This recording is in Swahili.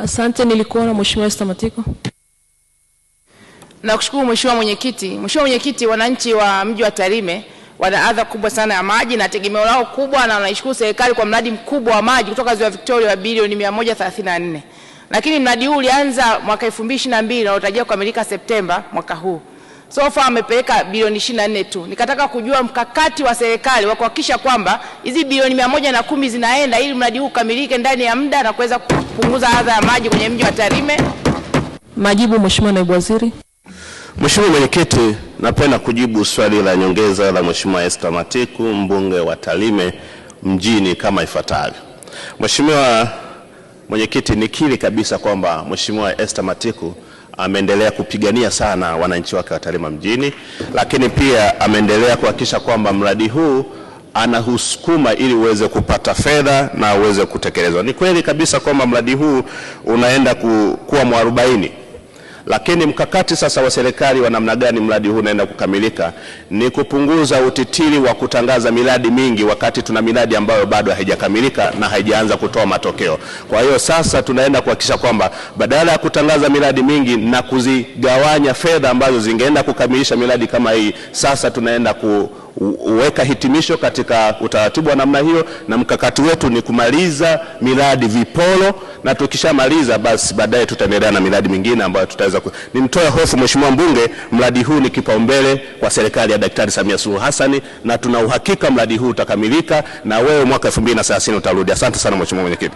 Asante, nilikuona Mheshimiwa Esther Matiko. Nakushukuru Mheshimiwa Mwenyekiti. Mheshimiwa Mwenyekiti, wananchi wa mji wa Tarime wana adha kubwa sana ya maji na tegemeo lao kubwa, na wanaishukuru serikali kwa mradi mkubwa wa maji kutoka Ziwa Victoria wa bilioni 134. Lakini mradi huu ulianza mwaka 2022 na unatarajia kukamilika Septemba mwaka huu. So far amepeleka bilioni 24 tu. Nikataka kujua mkakati wa serikali wa kuhakikisha kwamba hizi bilioni 110 zinaenda ili mradi huu ukamilike ndani ya muda na kuweza kupunguza adha ya maji kwenye mji wa Tarime. Majibu Mheshimiwa Naibu Waziri. Mheshimiwa Mwenyekiti, napenda kujibu swali la nyongeza la Mheshimiwa Esther Matiko, mbunge wa Tarime mjini kama ifuatavyo. Mheshimiwa Mwenyekiti, nikiri kabisa kwamba Mheshimiwa Esther Matiko ameendelea kupigania sana wananchi wake wa Tarime mjini, lakini pia ameendelea kuhakikisha kwamba mradi huu anahusukuma ili uweze kupata fedha na uweze kutekelezwa. Ni kweli kabisa kwamba mradi huu unaenda kuwa mwarobaini. Lakini mkakati sasa wa serikali wa namna gani mradi huu unaenda kukamilika ni kupunguza utitiri wa kutangaza miradi mingi wakati tuna miradi ambayo bado haijakamilika na haijaanza kutoa matokeo. Kwa hiyo sasa tunaenda kuhakikisha kwamba badala ya kutangaza miradi mingi na kuzigawanya fedha ambazo zingeenda kukamilisha miradi kama hii, sasa tunaenda kuweka hitimisho katika utaratibu wa namna hiyo, na mkakati wetu ni kumaliza miradi vipolo, na tukishamaliza basi baadaye tutaendelea na miradi mingine ambayo tutaweza nimtoe hofu Mheshimiwa mbunge, mradi huu ni kipaumbele kwa serikali ya Daktari Samia Suluhu Hassan, na tuna uhakika mradi huu utakamilika na wewe mwaka 2030 utarudi. Asante sana Mheshimiwa Mwenyekiti.